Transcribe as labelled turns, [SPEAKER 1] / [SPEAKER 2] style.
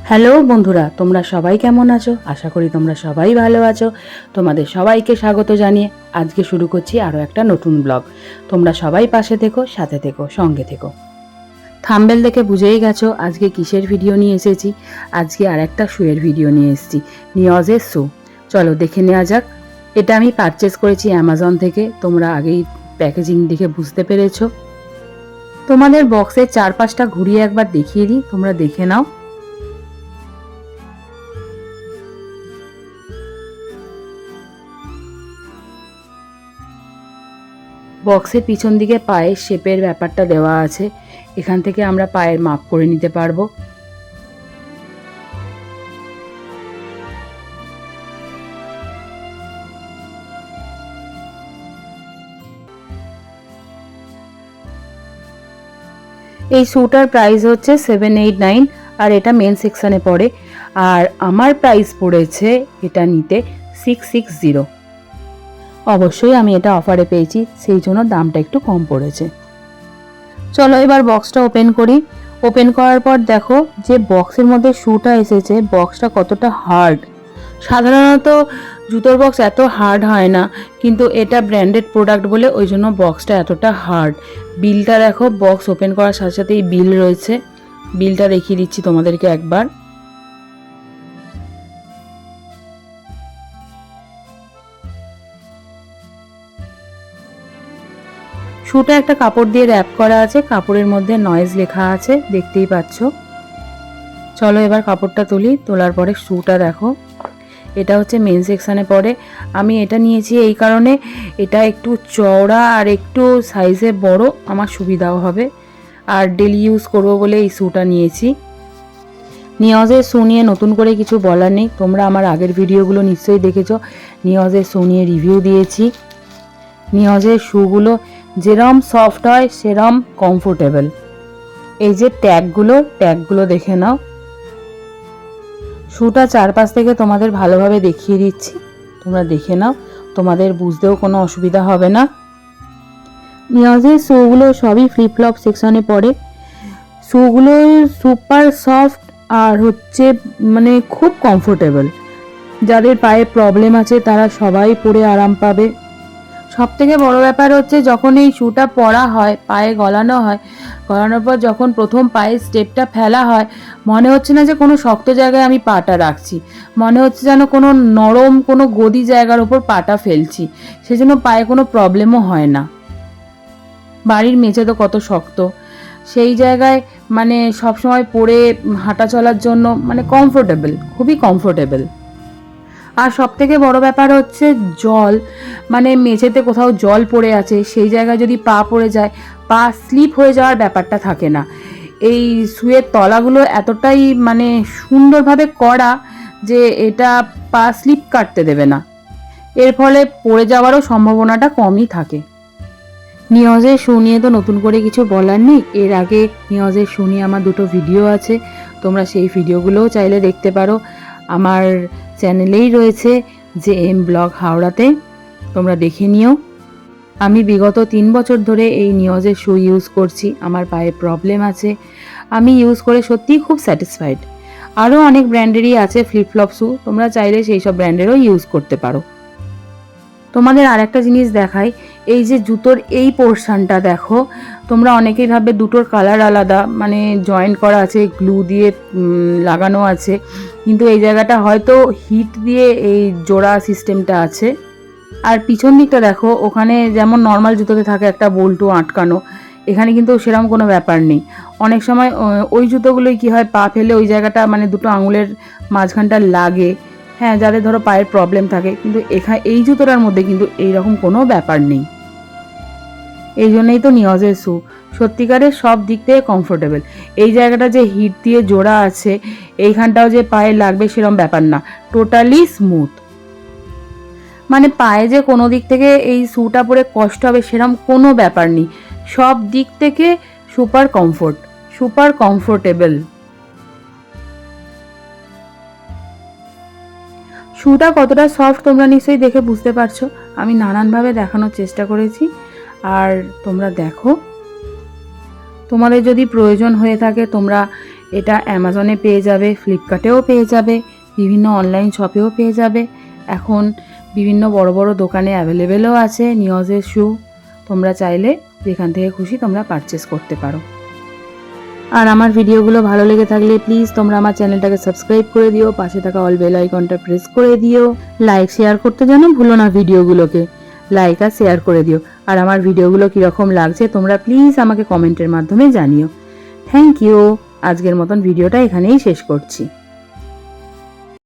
[SPEAKER 1] Hello বন্ধুরা, তোমরা সবাই কেমন আছো? আশা করি তোমরা সবাই ভালো আছো। তোমাদের সবাইকে স্বাগত জানিয়ে আজকে শুরু করছি আরও একটা নতুন ব্লগ। তোমরা সবাই পাশে থেকো, সাথে থেকো, সঙ্গে থেকো। থাম্বনেল দেখে বুঝেই গেছো আজকে কিসের ভিডিও নিয়ে এসেছি। আজকে আর একটা শুয়ের ভিডিও নিয়ে এসেছি, নিয়জের শু। চলো দেখে নেওয়া যাক। এটা আমি পারচেস করেছি অ্যামাজন থেকে। তোমরা আগেই প্যাকেজিং দেখে বুঝতে পেরেছো। তোমাদের বক্সের চারপাশটা ঘুরিয়ে একবার দেখিয়ে দিই, তোমরা দেখে নাও। বক্সের পিছন দিকে পায়ের শেপের ব্যাপারটা দেওয়া আছে। এখান থেকে আমরা পায়ের মাপ করে নিতে পারবো। এই শুটার প্রাইস হচ্ছে 789 আর এটা মেন সেকশনে পড়ে। আর আমার প্রাইস পড়েছে এটা নিতে 660। অবশ্যই আমি এটা অফারে পেয়েছি, সেই জন্য দামটা একটু কম পড়েছে। চলো এবার বক্সটা ওপেন করি। ওপেন করার পর দেখো যে বক্সের মধ্যে শুটা এসেছে, বক্সটা কতটা হার্ড। সাধারণত জুতোর বক্স এত হার্ড হয় না, কিন্তু এটা ব্র্যান্ডেড প্রোডাক্ট বলে ওই জন্য বক্সটা এতটা হার্ড। বিলটা দেখো, বক্স ওপেন করার সাথে সাথেই বিল রয়েছে। বিলটা দেখিয়ে দিচ্ছি তোমাদেরকে একবার। শুটা একটা কাপড় দিয়ে র্যাপ করা আছে, কাপড়ের মধ্যে নয়েজ লেখা আছে, দেখতেই পাচ্ছ। চলো এবার কাপড়টা তুলি। তোলার পরে শুটা দেখো, এটা হচ্ছে মেন সেকশানে পড়ে। আমি এটা নিয়েছি এই কারণে, এটা একটু চওড়া আর একটু সাইজে বড়, আমার সুবিধাও হবে। আর ডেলি ইউজ করবো বলে এই শুটা নিয়েছি। নিয়জের শু নিয়ে নতুন করে কিছু বলার নেই, তোমরা আমার আগের ভিডিওগুলো নিশ্চয়ই দেখেছো। নিয়জের শু নিয়ে রিভিউ দিয়েছি। নিয়জের শুগুলো যেরম সফট হয় সেরম কমফোর্টেবল। এই যে ট্যাগগুলো দেখে নাও। শুটা চারপাশ থেকে তোমাদের ভালোভাবে দেখিয়ে দিচ্ছি, তোমরা দেখে নাও, তোমাদের বুঝতেও কোনো অসুবিধা হবে না। নিয়জের শুগুলো সবই ফ্লিপফ্লপ সেকশনে পড়ে। শুগুলো সুপার সফট আর হচ্ছে মানে খুব কমফোর্টেবল। যাদের পায়ে প্রবলেম আছে তারা সবাই পরে আরাম পাবে। সব থেকে বড় ব্যাপার হচ্ছে যখন এই শুটা পরা হয়, পায়ে গলানো হয়, গলানোর পর যখন প্রথম পায়ের স্টেপটা ফেলা হয়, মনে হচ্ছে না যে কোনো শক্ত জায়গায় আমি পাটা রাখছি, মনে হচ্ছে যেন কোনো নরম কোনো গদি জায়গার ওপর পাটা ফেলছি। সেজন্য পায়ে কোনো প্রবলেমও হয় না। বাড়ির মেঝে তো কত শক্ত, সেই জায়গায় মানে সবসময় পরে হাঁটা চলার জন্য মানে কমফোর্টেবল, খুবই কমফোর্টেবল। আর সব থেকে বড় ব্যাপার হচ্ছে জল, মানে মেঝেতে কোথাও জল পড়ে আছে, সেই জায়গায় যদি পা পড়ে যায়, পা স্লিপ হয়ে যাওয়ার ব্যাপারটা থাকে না। এই শুয়ের তলাগুলো এতটাই মানে সুন্দরভাবে করা যে এটা পা স্লিপ কাটতে দেবে না, এর ফলে পড়ে যাওয়ারও সম্ভাবনাটা কমই থাকে। নিয়জের শু নিয়ে তো নতুন করে কিছু বলার নেই। এর আগে নিয়জের শু নিয়ে আমার দুটো ভিডিও আছে, তোমরা সেই ভিডিওগুলোও চাইলে দেখতে পারো। আমার চ্যানেলেই রয়েছে, যে এম ব্লগ হাওড়াতে, তোমরা দেখে নিও। আমি বিগত 3 বছর ধরে এই নিয়জের শু ইউজ করছি। আমার পায়ে প্রবলেম আছে, আমি ইউজ করে সত্যিই খুব স্যাটিসফাইড। আরও অনেক ব্র্যান্ডেরই আছে ফ্লিপফ্লপ শু, তোমরা চাইলে সেই সব ব্র্যান্ডেরও ইউজ করতে পারো। তোমাদের আর একটা জিনিস দেখাই, এই যে জুতোর এই পোর্শনটা দেখো, তোমরা অনেকেই ভাবে দুটোর কালার আলাদা, মানে জয়েন্ট করা আছে, গ্লু দিয়ে লাগানো আছে, কিন্তু এই জায়গাটা হয়তো হিট দিয়ে এই জোড়া সিস্টেমটা আছে। আর পিছন দিকটা দেখো, ওখানে যেমন নর্মাল জুতোতে থাকে একটা বল্টু আটকানো, এখানে কিন্তু সেরকম কোনো ব্যাপার নেই। অনেক সময় ওই জুতোগুলোই কি হয়, পা ফেলে ওই জায়গাটা মানে দুটো আঙুলের মাঝখানটা লাগে। হ্যাঁ, যাদের ধরো পায়ের প্রবলেম থাকে, কিন্তু এই জুতোটার মধ্যে কিন্তু এইরকম কোনো ব্যাপার নেই। এই জন্যই তো নিয়জের শু সত্যিকারের সব দিক থেকে কমফোর্টেবল। এই জায়গাটা যে হিট দিয়ে জোড়া আছে, এইখানটাও যে পায়ে লাগবে সেরকম ব্যাপার না, টোটালি স্মুথ। মানে পায়ে যে কোনো দিক থেকে এই শুটা পরে কষ্ট হবে সেরকম কোনো ব্যাপার নেই, সব দিক থেকে সুপার কমফোর্ট, সুপার কমফোর্টেবল। শুটা কতটা সফট তোমরা নিশ্চয়ই দেখে বুঝতে পারছো, আমি নানানভাবে দেখানোর চেষ্টা করেছি। আর তোমরা দেখো, তোমাদের যদি প্রয়োজন হয়ে থাকে তোমরা এটা অ্যামাজনে পেয়ে যাবে, ফ্লিপকার্টেও পেয়ে যাবে, বিভিন্ন অনলাইন শপেও পেয়ে যাবে। এখন বিভিন্ন বড় বড় দোকানে অ্যাভেলেবেলও আছে নিওজের শ্যু। তোমরা চাইলে যেখান থেকে খুশি তোমরা পারচেস করতে পারো। আর আমার ভিডিওগুলো ভালো লেগে থাকলে প্লিজ তোমরা আমার চ্যানেলটাকে সাবস্ক্রাইব করে দিও, পাশে থাকা অল বেল আইকনটা প্রেস করে দিও। লাইক শেয়ার করতে যেন ভুলো না ভিডিওগুলোকে, লাইক আর শেয়ার করে দিও। আর আমার ভিডিওগুলো কীরকম লাগছে তোমরা প্লিজ আমাকে কমেন্টের মাধ্যমে জানিও। Thank you. আজকের মতন ভিডিওটা এখানেই শেষ করছি।